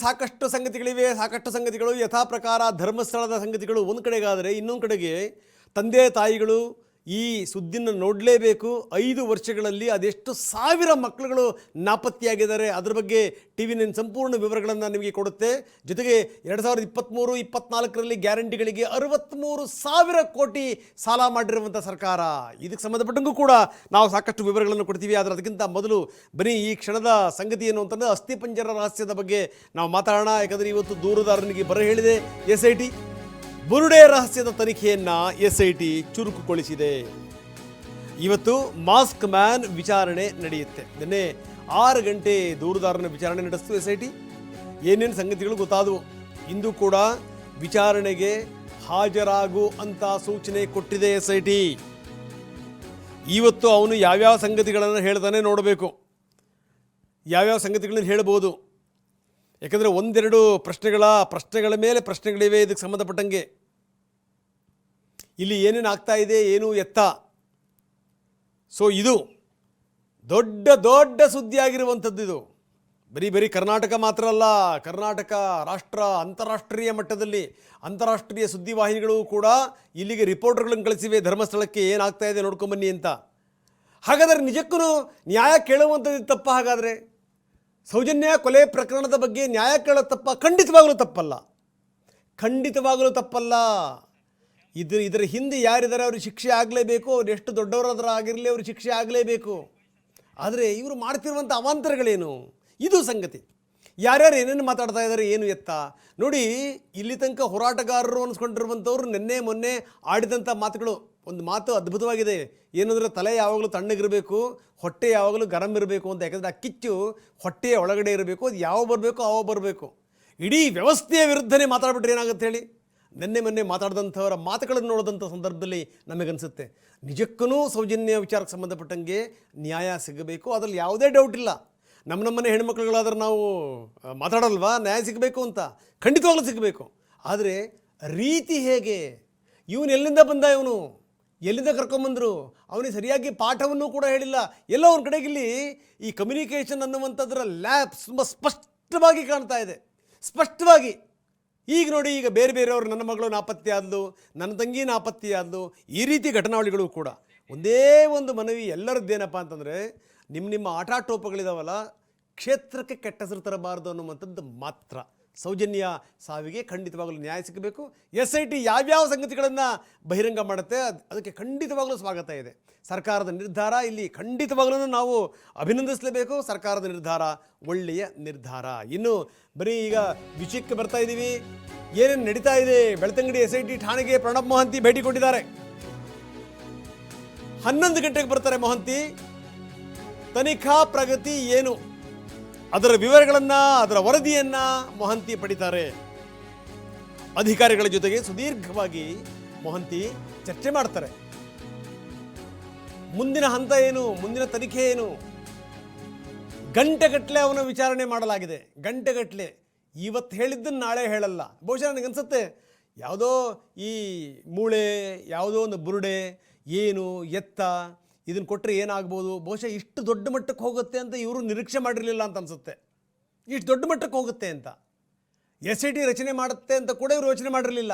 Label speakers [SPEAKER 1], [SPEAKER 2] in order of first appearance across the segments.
[SPEAKER 1] ಸಾಕಷ್ಟು ಸಂಗತಿಗಳಿವೆ, ಸಾಕಷ್ಟು ಸಂಗತಿಗಳು ಯಥಾ ಪ್ರಕಾರ ಧರ್ಮಸ್ಥಳದ ಸಂಗತಿಗಳು ಒಂದು ಕಡೆಗಾದರೆ, ಇನ್ನೊಂದು ಕಡೆಗೆ ತಂದೆ ತಾಯಿಗಳು ಈ ಸುದ್ದಿನ ನೋಡಲೇಬೇಕು. 5 ವರ್ಷಗಳಲ್ಲಿ ಅದೆಷ್ಟು ಸಾವಿರ ಮಕ್ಕಳುಗಳು ನಾಪತ್ತೆಯಾಗಿದ್ದಾರೆ, ಅದರ ಬಗ್ಗೆ TV9 ಸಂಪೂರ್ಣ ವಿವರಗಳನ್ನು ನಿಮಗೆ ಕೊಡುತ್ತೆ. ಜೊತೆಗೆ 2023-24ರಲ್ಲಿ ಗ್ಯಾರಂಟಿಗಳಿಗೆ 63,000 ಕೋಟಿ ಸಾಲ ಮಾಡಿರುವಂಥ ಸರ್ಕಾರ. ಇದಕ್ಕೆ ಸಂಬಂಧಪಟ್ಟಂಗೂ ಕೂಡ ನಾವು ಸಾಕಷ್ಟು ವಿವರಗಳನ್ನು ಕೊಡ್ತೀವಿ. ಆದರೆ ಅದಕ್ಕಿಂತ ಮೊದಲು ಬನ್ನಿ ಈ ಕ್ಷಣದ ಸಂಗತಿ ಏನು ಅಂತಂದರೆ ಅಸ್ಥಿಪಂಜರ ರಹಸ್ಯದ ಬಗ್ಗೆ ನಾವು ಮಾತಾಡೋಣ. ಯಾಕಂದರೆ ಇವತ್ತು ದೂರುದಾರನಿಗೆ ಬರ ಹೇಳಿದೆ SIT. ಬುರುಡೆ ರಹಸ್ಯದ ತನಿಖೆಯನ್ನು SIT ಚುರುಕುಗೊಳಿಸಿದೆ. ಇವತ್ತು ಮಾಸ್ಕ್ ಮ್ಯಾನ್ ವಿಚಾರಣೆ ನಡೆಯುತ್ತೆ. ನಿನ್ನೆ 6 ಗಂಟೆ ದೂರುದಾರನ ವಿಚಾರಣೆ ನಡೆಸಿತು SIT. ಏನೇನು ಸಂಗತಿಗಳು ಗೊತ್ತಾದವು. ಇಂದು ಕೂಡ ವಿಚಾರಣೆಗೆ ಹಾಜರಾಗು ಅಂತ ಸೂಚನೆ ಕೊಟ್ಟಿದೆ SIT. ಇವತ್ತು ಅವನು ಯಾವ್ಯಾವ ಸಂಗತಿಗಳನ್ನು ಹೇಳ್ತಾನೆ ನೋಡಬೇಕು, ಯಾವ್ಯಾವ ಸಂಗತಿಗಳನ್ನು ಹೇಳ್ಬೋದು. ಯಾಕಂದರೆ ಒಂದೆರಡು ಪ್ರಶ್ನೆಗಳ ಮೇಲೆ ಪ್ರಶ್ನೆಗಳಿವೆ ಇದಕ್ಕೆ ಸಂಬಂಧಪಟ್ಟಂಗೆ. ಇಲ್ಲಿ ಏನೇನು ಆಗ್ತಾ ಇದೆ, ಏನು ಎತ್ತ. ಸೊ ಇದು ದೊಡ್ಡ ಸುದ್ದಿ ಆಗಿರುವಂಥದ್ದು. ಇದು ಬರೀ ಕರ್ನಾಟಕ ಮಾತ್ರ ಅಲ್ಲ, ಕರ್ನಾಟಕ ರಾಷ್ಟ್ರ ಅಂತಾರಾಷ್ಟ್ರೀಯ ಮಟ್ಟದಲ್ಲಿ ಅಂತಾರಾಷ್ಟ್ರೀಯ ಸುದ್ದಿವಾಹಿನಿಗಳು ಕೂಡ ಇಲ್ಲಿಗೆ ರಿಪೋರ್ಟರ್ಗಳನ್ನು ಕಳಿಸಿವೆ ಧರ್ಮಸ್ಥಳಕ್ಕೆ ಏನಾಗ್ತಾ ಇದೆ ನೋಡ್ಕೊಂಬನ್ನಿ ಅಂತ. ಹಾಗಾದರೆ ನಿಜಕ್ಕೂ ನ್ಯಾಯ ಕೇಳುವಂಥದ್ದು ತಪ್ಪ? ಹಾಗಾದರೆ ಸೌಜನ್ಯ ಕೊಲೆ ಪ್ರಕರಣದ ಬಗ್ಗೆ ನ್ಯಾಯ ಕೇಳೋದು ತಪ್ಪ? ಖಂಡಿತವಾಗಲೂ ತಪ್ಪಲ್ಲ. ಇದರ ಹಿಂದೆ ಯಾರಿದ್ದಾರೆ ಅವ್ರಿಗೆ ಶಿಕ್ಷೆ ಆಗಲೇಬೇಕು. ಅವ್ರು ಎಷ್ಟು ದೊಡ್ಡವರಾದ್ರೂ ಆಗಿರಲಿ, ಅವ್ರಿಗೆ ಶಿಕ್ಷೆ ಆಗಲೇಬೇಕು. ಆದರೆ ಇವರು ಮಾಡ್ತಿರುವಂಥ ಅವಾಂತರಗಳೇನು, ಇದು ಸಂಗತಿ. ಯಾರ್ಯಾರು ಏನೇನು ಮಾತಾಡ್ತಾ ಇದ್ದಾರೆ, ಏನು ಎತ್ತ ನೋಡಿ. ಇಲ್ಲಿ ತನಕ ಹೋರಾಟಗಾರರು ಅನಿಸ್ಕೊಂಡಿರುವಂಥವ್ರು ನಿನ್ನೆ ಮೊನ್ನೆ ಆಡಿದಂಥ ಮಾತುಗಳು, ಒಂದು ಮಾತು ಅದ್ಭುತವಾಗಿದೆ. ಏನಂದರೆ ತಲೆ ಯಾವಾಗಲೂ ತಣ್ಣಗಿರಬೇಕು, ಹೊಟ್ಟೆ ಯಾವಾಗಲೂ ಗರಂ ಇರಬೇಕು ಅಂತ. ಯಾಕಂದರೆ ಆ ಕಿಚ್ಚು ಹೊಟ್ಟೆಯ ಒಳಗಡೆ ಇರಬೇಕು, ಅದು ಯಾವ ಬರಬೇಕು ಅವ ಬರಬೇಕು. ಇಡೀ ವ್ಯವಸ್ಥೆಯ ವಿರುದ್ಧನೇ ಮಾತಾಡ್ಬಿಟ್ರೆ ಏನಾಗುತ್ತೆ ಹೇಳಿ. ನಿನ್ನೆ ಮೊನ್ನೆ ಮಾತಾಡಿದಂಥವರ ಮಾತುಗಳನ್ನು ನೋಡಿದಂಥ ಸಂದರ್ಭದಲ್ಲಿ ನಮಗನ್ಸುತ್ತೆ ನಿಜಕ್ಕೂ ಸೌಜನ್ಯ ವಿಚಾರಕ್ಕೆ ಸಂಬಂಧಪಟ್ಟಂಗೆ ನ್ಯಾಯ ಸಿಗಬೇಕು. ಅದರಲ್ಲಿ ಯಾವುದೇ ಡೌಟ್ ಇಲ್ಲ. ನಮ್ಮನೆ ಹೆಣ್ಮಕ್ಳುಗಳಾದ್ರೆ ನಾವು ಮಾತಾಡಲ್ವಾ ನ್ಯಾಯ ಸಿಗಬೇಕು ಅಂತ? ಖಂಡಿತವಾಗ್ಲೂ ಸಿಗಬೇಕು. ಆದರೆ ರೀತಿ ಹೇಗೆ, ಇವನು ಎಲ್ಲಿಂದ ಬಂದ, ಇವನು ಎಲ್ಲಿಂದ ಕರ್ಕೊಂಬಂದರು, ಅವನಿಗೆ ಸರಿಯಾಗಿ ಪಾಠವನ್ನು ಕೂಡ ಹೇಳಿಲ್ಲ. ಎಲ್ಲೋ ಒಂದು ಕಡೆಗಿಲ್ಲಿ ಈ ಕಮ್ಯುನಿಕೇಷನ್ ಅನ್ನುವಂಥದ್ರ ಲ್ಯಾಬ್ ತುಂಬ ಸ್ಪಷ್ಟವಾಗಿ ಕಾಣ್ತಾ ಇದೆ, ಸ್ಪಷ್ಟವಾಗಿ. ಈಗ ನೋಡಿ, ಈಗ ಬೇರೆಯವರು ನನ್ನ ಮಗಳು ನಾಪತ್ತೆ ಆದಲು, ನನ್ನ ತಂಗಿ ನಾಪತ್ತೆ ಆದಲು, ಈ ರೀತಿ ಘಟನಾವಳಿಗಳು ಕೂಡ. ಒಂದೇ ಒಂದು ಮನವಿ ಎಲ್ಲರದ್ದೇನಪ್ಪ ಅಂತಂದರೆ, ನಿಮ್ಮ ಆಟಾಟೋಪಗಳಿದಾವಲ್ಲ, ಕ್ಷೇತ್ರಕ್ಕೆ ಕೆಟ್ಟ ಹೆಸರು ತರಬಾರ್ದು ಅನ್ನುವಂಥದ್ದು ಮಾತ್ರ. ಸೌಜನ್ಯ ಸಾವಿಗೆ ಖಂಡಿತವಾಗಲೂ ನ್ಯಾಯ ಸಿಗಬೇಕು. SIT ಯಾವ್ಯಾವ ಸಂಗತಿಗಳನ್ನು ಬಹಿರಂಗ ಮಾಡುತ್ತೆ ಅದಕ್ಕೆ ಖಂಡಿತವಾಗಲೂ ಸ್ವಾಗತ ಇದೆ. ಸರ್ಕಾರದ ನಿರ್ಧಾರ ಇಲ್ಲಿ ಖಂಡಿತವಾಗಲೂ ನಾವು ಅಭಿನಂದಿಸಲೇಬೇಕು. ಸರ್ಕಾರದ ನಿರ್ಧಾರ ಒಳ್ಳೆಯ ನಿರ್ಧಾರ. ಇನ್ನು ಬರೀ ಈಗ ವಿಷಯಕ್ಕೆ ಬರ್ತಾ ಇದ್ದೀವಿ. ಏನೇನು ನಡೀತಾ ಇದೆ, ಬೆಳ್ತಂಗಡಿ SIT ಠಾಣೆಗೆ ಪ್ರಣಬ್ ಮೊಹಂತಿ ಭೇಟಿ ಕೊಟ್ಟಿದ್ದಾರೆ. 11 ಗಂಟೆಗೆ ಬರ್ತಾರೆ ಮೊಹಂತಿ. ತನಿಖಾ ಪ್ರಗತಿ ಏನು, ಅದರ ವಿವರಗಳನ್ನು, ಅದರ ವರದಿಯನ್ನು ಮೊಹಂತಿ ಪಡಿತಾರೆ. ಅಧಿಕಾರಿಗಳ ಜೊತೆಗೆ ಸುದೀರ್ಘವಾಗಿ ಮೊಹಂತಿ ಚರ್ಚೆ ಮಾಡ್ತಾರೆ. ಮುಂದಿನ ಹಂತ ಏನು, ಮುಂದಿನ ತನಿಖೆ ಏನು. ಗಂಟೆಗಟ್ಟಲೆ ಅವನ ವಿಚಾರಣೆ ಮಾಡಲಾಗಿದೆ, ಗಂಟೆಗಟ್ಟಲೆ. ಇವತ್ತು ಹೇಳಿದ್ದನ್ನು ನಾಳೆ ಹೇಳಲ್ಲ. ಬಹುಶಃ ನನಗನ್ಸುತ್ತೆ ಯಾವುದೋ ಈ ಮೂಳೆ, ಯಾವುದೋ ಒಂದು ಬುರುಡೆ, ಏನು ಎತ್ತ, ಇದನ್ನು ಕೊಟ್ಟರೆ ಏನಾಗ್ಬೋದು, ಬಹುಶಃ ಇಷ್ಟು ದೊಡ್ಡ ಮಟ್ಟಕ್ಕೆ ಹೋಗುತ್ತೆ ಅಂತ ಇವರು ನಿರೀಕ್ಷೆ ಮಾಡಿರಲಿಲ್ಲ ಅಂತ ಅನಿಸುತ್ತೆ. ಇಷ್ಟು ದೊಡ್ಡ ಮಟ್ಟಕ್ಕೆ ಹೋಗುತ್ತೆ ಅಂತ SIT ರಚನೆ ಮಾಡುತ್ತೆ ಅಂತ ಕೂಡ ಇವರು ಯೋಚನೆ ಮಾಡಿರಲಿಲ್ಲ.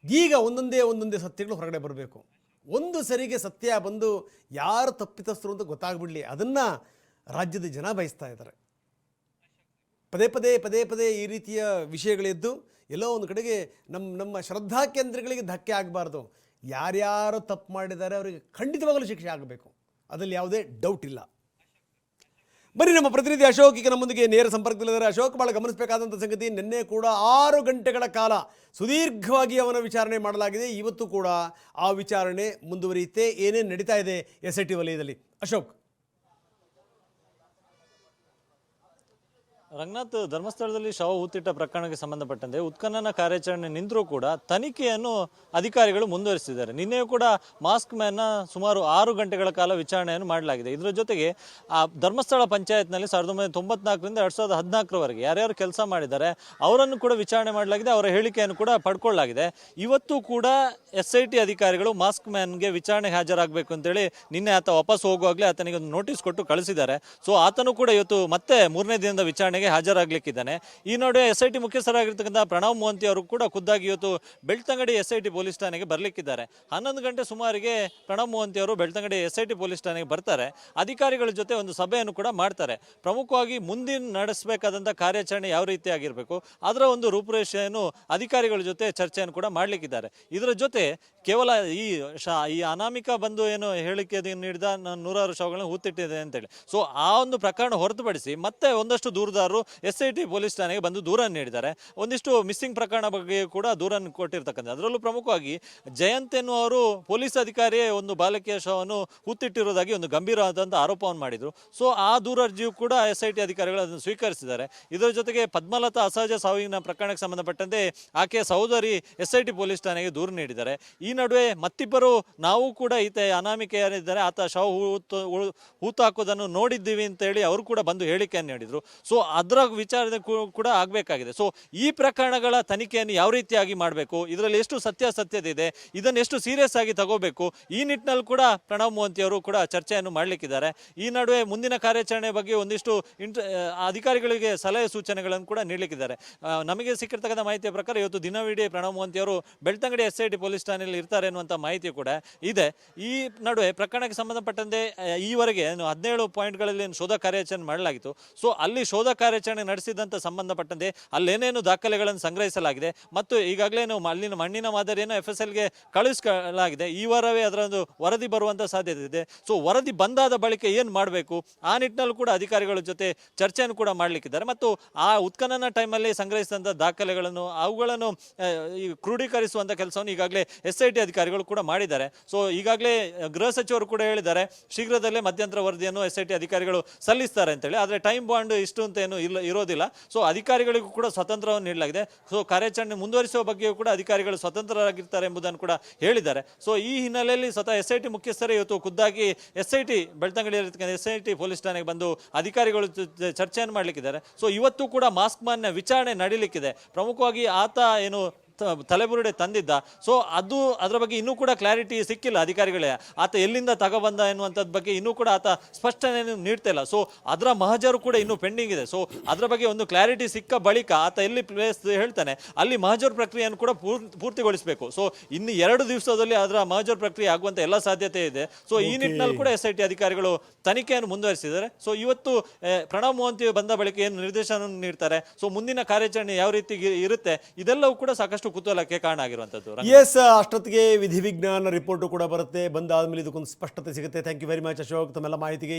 [SPEAKER 1] ಈಗ ಒಂದೊಂದೇ ಸತ್ಯಗಳು ಹೊರಗಡೆ ಬರಬೇಕು. ಒಂದು ಸರಿಗೆ ಸತ್ಯ ಬಂದು ಯಾರು ತಪ್ಪಿತಸ್ಥರು ಅಂತ ಗೊತ್ತಾಗ್ಬಿಡಲಿ, ಅದನ್ನು ರಾಜ್ಯದ ಜನ ಬಯಸ್ತಾ ಇದ್ದಾರೆ. ಪದೇ ಪದೇ ಈ ರೀತಿಯ ವಿಷಯಗಳೆದ್ದು ಎಲ್ಲೋ ಒಂದು ಕಡೆಗೆ ನಮ್ಮ ಶ್ರದ್ಧಾ ಕೇಂದ್ರಗಳಿಗೆ ಧಕ್ಕೆ ಆಗಬಾರ್ದು. ಯಾರ್ಯಾರು ತಪ್ಪು ಮಾಡಿದ್ದಾರೆ ಅವರಿಗೆ ಖಂಡಿತವಾಗಲೂ ಶಿಕ್ಷೆ ಆಗಬೇಕು, ಅದರಲ್ಲಿ ಯಾವುದೇ ಡೌಟ್ ಇಲ್ಲ. ಬನ್ನಿ, ನಮ್ಮ ಪ್ರತಿನಿಧಿ ಅಶೋಕ್ ಈಗ ನಮ್ಮೊಂದಿಗೆ ನೇರ ಸಂಪರ್ಕದಲ್ಲಿದ್ದಾರೆ. ಅಶೋಕ್, ಭಾಳ ಗಮನಿಸಬೇಕಾದಂಥ ಸಂಗತಿ, ನಿನ್ನೆ ಕೂಡ 6 ಗಂಟೆಗಳ ಕಾಲ ಸುದೀರ್ಘವಾಗಿ ಅವನ ವಿಚಾರಣೆ ಮಾಡಲಾಗಿದೆ. ಇವತ್ತು ಕೂಡ ಆ ವಿಚಾರಣೆ ಮುಂದುವರಿಯುತ್ತೆ. ಏನೇನು ನಡೀತಾ ಇದೆ SIT ವಲಯದಲ್ಲಿ, ಅಶೋಕ್?
[SPEAKER 2] ರಂಗನಾಥ್, ಧರ್ಮಸ್ಥಳದಲ್ಲಿ ಶವ ಹೂತಿಟ್ಟ ಪ್ರಕರಣಕ್ಕೆ ಸಂಬಂಧಪಟ್ಟಂತೆ ಉತ್ಖನನ ಕಾರ್ಯಾಚರಣೆ ನಿಂತರೂ ಕೂಡ ತನಿಖೆಯನ್ನು ಅಧಿಕಾರಿಗಳು ಮುಂದುವರಿಸಿದ್ದಾರೆ. ನಿನ್ನೆಯೂ ಕೂಡ ಮಾಸ್ಕ್ ಮ್ಯಾನ್ನ ಸುಮಾರು 6 ಗಂಟೆಗಳ ಕಾಲ ವಿಚಾರಣೆಯನ್ನು ಮಾಡಲಾಗಿದೆ. ಇದರ ಜೊತೆಗೆ ಆ ಧರ್ಮಸ್ಥಳ ಪಂಚಾಯತ್ನಲ್ಲಿ 1994ರಿಂದ 2014ರವರೆಗೆ ಯಾರ್ಯಾರು ಕೆಲಸ ಮಾಡಿದ್ದಾರೆ ಅವರನ್ನು ಕೂಡ ವಿಚಾರಣೆ ಮಾಡಲಾಗಿದೆ. ಅವರ ಹೇಳಿಕೆಯನ್ನು ಕೂಡ ಪಡ್ಕೊಳ್ಳಲಾಗಿದೆ. ಇವತ್ತು ಕೂಡ SIT ಅಧಿಕಾರಿಗಳು ಮಾಸ್ಕ್ ಮ್ಯಾನ್ಗೆ ವಿಚಾರಣೆಗೆ ಹಾಜರಾಗಬೇಕು ಅಂತೇಳಿ ನಿನ್ನೆ ಆತ ವಾಪಸ್ ಹೋಗುವಾಗಲೇ ಆತನಿಗೆ ಒಂದು ನೋಟಿಸ್ ಕೊಟ್ಟು ಕಳಿಸಿದ್ದಾರೆ. ಸೊ ಆತನು ಕೂಡ ಇವತ್ತು ಮತ್ತೆ 3ನೇ ದಿನದ ವಿಚಾರಣೆಗೆ ಹಾಜರಾಗಲಿಕ್ಕಿದ್ದಾನೆ. ಈ ನಡುವೆ SIT ಮುಖ್ಯಸ್ಥರಾಗಿರ್ತಕ್ಕಂಥ ಪ್ರಣವ್ ಮೋಹಂತಿ ಅವರು ಕೂಡ ಖುದ್ದಾಗಿ ಇವತ್ತು ಬೆಳ್ತಂಗಡಿ SIT ಪೊಲೀಸ್ ಠಾಣೆಗೆ ಬರಲಿಕ್ಕಿದ್ದಾರೆ. 11 ಗಂಟೆ ಸುಮಾರಿಗೆ ಪ್ರಣವ್ ಮೋಹಂತಿ ಅವರು ಬೆಳ್ತಂಗಡಿ SIT ಪೊಲೀಸ್ ಠಾಣೆಗೆ ಬರ್ತಾರೆ. ಅಧಿಕಾರಿಗಳ ಜೊತೆ ಒಂದು ಸಭೆಯನ್ನು ಕೂಡ ಮಾಡ್ತಾರೆ. ಪ್ರಮುಖವಾಗಿ ಮುಂದಿನ ನಡೆಸಬೇಕಾದಂಥ ಕಾರ್ಯಾಚರಣೆ ಯಾವ ರೀತಿಯಾಗಿರಬೇಕು ಅದರ ಒಂದು ರೂಪುರೇಷೆಯನ್ನು ಅಧಿಕಾರಿಗಳ ಜೊತೆ ಚರ್ಚೆಯನ್ನು ಕೂಡ ಮಾಡಲಿಕ್ಕಿದ್ದಾರೆ. ಇದರ ಜೊತೆ ಕೇವಲ ಈ ಅನಾಮಿಕ ಬಂದು ಏನು ಹೇಳಿಕೆ ನೀಡಿದ 100 ಶವಗಳನ್ನು ಹೂತಿಟ್ಟಿದೆ ಅಂತೇಳಿ, ಸೊ ಆ ಒಂದು ಪ್ರಕರಣ ಹೊರತುಪಡಿಸಿ ಮತ್ತೆ ಒಂದಷ್ಟು ದೂರದಾರರು SIT ಪೊಲೀಸ್ ಠಾಣೆಗೆ ಬಂದು ದೂರನ್ನು ನೀಡಿದ್ದಾರೆ. ಒಂದಿಷ್ಟು ಮಿಸ್ಸಿಂಗ್ ಪ್ರಕರಣ ಬಗ್ಗೆ ಕೂಡ ದೂರನ್ನು ಕೊಟ್ಟಿರ್ತಕ್ಕಂಥ, ಅದರಲ್ಲೂ ಪ್ರಮುಖವಾಗಿ ಜಯಂತ್ ಎನ್ನುವರು ಪೊಲೀಸ್ ಅಧಿಕಾರಿಯೇ ಒಂದು ಬಾಲಕಿಯ ಶವವನ್ನು ಹೂತಿಟ್ಟಿರುವುದಾಗಿ ಒಂದು ಗಂಭೀರವಾದಂಥ ಆರೋಪವನ್ನು ಮಾಡಿದರು. ಸೊ ಆ ದೂರರ್ಜಿಯು ಕೂಡ SIT ಅಧಿಕಾರಿಗಳು ಅದನ್ನು ಸ್ವೀಕರಿಸಿದ್ದಾರೆ. ಇದರ ಜೊತೆಗೆ ಪದ್ಮಲತಾ ಅಸಹಜ ಸಾವಿನ ಪ್ರಕರಣಕ್ಕೆ ಸಂಬಂಧಪಟ್ಟಂತೆ ಆಕೆಯ ಸಹೋದರಿ SIT ಪೊಲೀಸ್ ಠಾಣೆಗೆ ದೂರು ನೀಡಿದ್ದಾರೆ. ಈ ನಡುವೆ ಮತ್ತಿಬ್ಬರು ನಾವು ಕೂಡ ಈತ ಅನಾಮಿಕೆ ಯಾರಿದ್ದಾರೆ ಆತ ಶವ ಹೂತಾಕೋದನ್ನು ನೋಡಿದ್ದೀವಿ ಅಂತೇಳಿ ಅವರು ಕೂಡ ಬಂದು ಹೇಳಿಕೆಯನ್ನು ನೀಡಿದರು. ಸೊ ಅದರ ವಿಚಾರಣೆ ಕೂಡ ಆಗಬೇಕಾಗಿದೆ. ಸೊ ಈ ಪ್ರಕರಣಗಳ ತನಿಖೆಯನ್ನು ಯಾವ ರೀತಿಯಾಗಿ ಮಾಡಬೇಕು, ಇದರಲ್ಲಿ ಎಷ್ಟು ಸತ್ಯಾಸತ್ಯತೆ ಇದೆ, ಇದನ್ನು ಎಷ್ಟು ಸೀರಿಯಸ್ ಆಗಿ ತಗೋಬೇಕು, ಈ ನಿಟ್ಟಿನಲ್ಲಿ ಕೂಡ ಪ್ರಣವ್ ಮೋಹಂತಿ ಅವರು ಕೂಡ ಚರ್ಚೆಯನ್ನು ಮಾಡಲಿಕ್ಕಿದ್ದಾರೆ. ಈ ನಡುವೆ ಮುಂದಿನ ಕಾರ್ಯಾಚರಣೆ ಬಗ್ಗೆ ಒಂದಿಷ್ಟು ಅಧಿಕಾರಿಗಳಿಗೆ ಸಲಹೆ ಸೂಚನೆಗಳನ್ನು ಕೂಡ ನೀಡಲಿಕ್ಕಿದ್ದಾರೆ. ನಮಗೆ ಸಿಕ್ಕಿರ್ತಕ್ಕಂಥ ಮಾಹಿತಿಯ ಪ್ರಕಾರ ಇವತ್ತು ದಿನವಿಡೀ ಪ್ರಣವ್ ಮೋಹಂತಿ ಅವರು ಬೆಳ್ತಂಗಡಿ SIT ಪೊಲೀಸ್ ಠಾಣೆಯಲ್ಲಿ ಇರ್ತಾರೆ ಎನ್ನುವಂಥ ಮಾಹಿತಿ ಕೂಡ ಇದೆ. ಈ ನಡುವೆ ಪ್ರಕರಣಕ್ಕೆ ಸಂಬಂಧಪಟ್ಟಂತೆ ಈವರೆಗೆ 17 ಪಾಯಿಂಟ್ಗಳಲ್ಲಿ ಶೋಧ ಕಾರ್ಯಾಚರಣೆ ಮಾಡಲಾಗಿತ್ತು. ಸೊ ಅಲ್ಲಿ ಶೋಧ ಕಾರ್ಯಾಚರಣೆ ನಡೆಸಿದಂಥ ಸಂಬಂಧಪಟ್ಟಂತೆ ಅಲ್ಲೇನೇನು ದಾಖಲೆಗಳನ್ನು ಸಂಗ್ರಹಿಸಲಾಗಿದೆ ಮತ್ತು ಈಗಾಗಲೇ ಅಲ್ಲಿನ ಮಣ್ಣಿನ ಮಾದರಿಯನ್ನು FSLಗೆ ಕಳಿಸಲಾಗಿದೆ. ಈ ವಾರವೇ ಅದರ ಒಂದು ವರದಿ ಬರುವಂಥ ಸಾಧ್ಯತೆ ಇದೆ. ಸೊ ವರದಿ ಬಂದಾದ ಬಳಿಕ ಏನು ಮಾಡಬೇಕು ಆ ನಿಟ್ಟಿನಲ್ಲೂ ಕೂಡ ಅಧಿಕಾರಿಗಳ ಜೊತೆ ಚರ್ಚೆಯನ್ನು ಕೂಡ ಮಾಡಲಿಕ್ಕಿದ್ದಾರೆ. ಮತ್ತು ಆ ಉತ್ಖನನ ಟೈಮಲ್ಲಿ ಸಂಗ್ರಹಿಸಿದಂಥ ದಾಖಲೆಗಳನ್ನು ಅವುಗಳನ್ನು ಕ್ರೋಢೀಕರಿಸುವಂಥ ಕೆಲಸವನ್ನು ಈಗಾಗಲೇ SIT ಅಧಿಕಾರಿಗಳು ಕೂಡ ಮಾಡಿದ್ದಾರೆ. ಸೊ ಈಗಾಗಲೇ ಗೃಹ ಸಚಿವರು ಕೂಡ ಹೇಳಿದ್ದಾರೆ ಶೀಘ್ರದಲ್ಲೇ ಮಧ್ಯಂತರ ವರದಿಯನ್ನು SIT ಅಧಿಕಾರಿಗಳು ಸಲ್ಲಿಸ್ತಾರೆ ಅಂತೇಳಿ. ಆದರೆ ಟೈಮ್ ಬಾಂಡ್ ಇಷ್ಟು ಅಂತ ಏನು ಇರೋದಿಲ್ಲ. ಸೊ ಅಧಿಕಾರಿಗಳಿಗೂ ಕೂಡ ಸ್ವತಂತ್ರವನ್ನು ನೀಡಲಾಗಿದೆ. ಸೊ ಕಾರ್ಯಾಚರಣೆ ಮುಂದುವರಿಸುವ ಬಗ್ಗೆಯೂ ಕೂಡ ಅಧಿಕಾರಿಗಳು ಸ್ವತಂತ್ರರಾಗಿರ್ತಾರೆ ಎಂಬುದನ್ನು ಕೂಡ ಹೇಳಿದ್ದಾರೆ. ಸೊ ಈ ಹಿನ್ನೆಲೆಯಲ್ಲಿ ಸ್ವತಃ SIT ಮುಖ್ಯಸ್ಥರೇ ಇವತ್ತು ಖುದ್ದಾಗಿ SIT ಬೆಳ್ತಂಗಡಿಯಲ್ಲಿ SIT ಪೊಲೀಸ್ ಠಾಣೆಗೆ ಬಂದು ಅಧಿಕಾರಿಗಳು ಚರ್ಚೆಯನ್ನು ಮಾಡಲಿಕ್ಕಿದ್ದಾರೆ. ಸೊ ಇವತ್ತು ಕೂಡ ಮಾಸ್ಕ್ ಮ್ಯಾನ್ನ ವಿಚಾರಣೆ ನಡೀಲಿಕ್ಕಿದೆ. ಪ್ರಮುಖವಾಗಿ ಆತ ಏನು ತಲೆಬುರುಡೆ ತಂದಿದ್ದ, ಸೊ ಅದರ ಬಗ್ಗೆ ಇನ್ನೂ ಕೂಡ ಕ್ಲಾರಿಟಿ ಸಿಕ್ಕಿಲ್ಲ ಅಧಿಕಾರಿಗಳೇ. ಆತ ಎಲ್ಲಿಂದ ತಗೊಬಂದ ಎನ್ನುವಂಥದ್ದು ಬಗ್ಗೆ ಇನ್ನೂ ಕೂಡ ಆತ ಸ್ಪಷ್ಟನೆಯನ್ನು ನೀಡ್ತಾ ಇಲ್ಲ. ಸೊ ಅದರ ಮಹಜರು ಕೂಡ ಇನ್ನೂ ಪೆಂಡಿಂಗ್ ಇದೆ. ಸೊ ಅದರ ಬಗ್ಗೆ ಒಂದು ಕ್ಲಾರಿಟಿ ಸಿಕ್ಕ ಬಳಿಕ ಆತ ಎಲ್ಲಿ ಪ್ಲೇಸ್ ಹೇಳ್ತಾನೆ ಅಲ್ಲಿ ಮಹಜರು ಪ್ರಕ್ರಿಯೆಯನ್ನು ಕೂಡ ಪೂರ್ತಿಗೊಳಿಸಬೇಕು. ಸೊ ಇನ್ನು 2 ದಿವಸದಲ್ಲಿ ಅದರ ಮಹಜರು ಪ್ರಕ್ರಿಯೆ ಆಗುವಂಥ ಎಲ್ಲ ಸಾಧ್ಯತೆ ಇದೆ. ಸೊ ಈ ನಿಟ್ಟಿನಲ್ಲಿ ಕೂಡ SIT ಅಧಿಕಾರಿಗಳು ತನಿಖೆಯನ್ನು ಮುಂದುವರಿಸಿದ್ದಾರೆ. ಸೊ ಇವತ್ತು ಪ್ರಣವ್ ಮೋಹಂತಿ ಬಂದ ಬಳಿಕ ಏನು ನಿರ್ದೇಶನ ನೀಡ್ತಾರೆ, ಸೊ ಮುಂದಿನ ಕಾರ್ಯಾಚರಣೆ ಯಾವ ರೀತಿ ಇರುತ್ತೆ, ಇದೆಲ್ಲವೂ ಕೂಡ ಸಾಕಷ್ಟು ಕುತೂಹಲಕ್ಕೆ ಕಾರಣ ಆಗಿರುವಂಥದ್ದು.
[SPEAKER 1] ಎಸ್, ಅಷ್ಟೊತ್ತಿಗೆ ವಿಧಿವಿಜ್ಞಾನ ರಿಪೋರ್ಟು ಕೂಡ ಬರುತ್ತೆ. ಬಂದಾದ್ಮೇಲೆ ಇದಕ್ಕೊಂದು ಸ್ಪಷ್ಟತೆ ಸಿಗುತ್ತೆ. Thank you very much Ashok ತಮ್ಮೆಲ್ಲ ಮಾಹಿತಿಗೆ.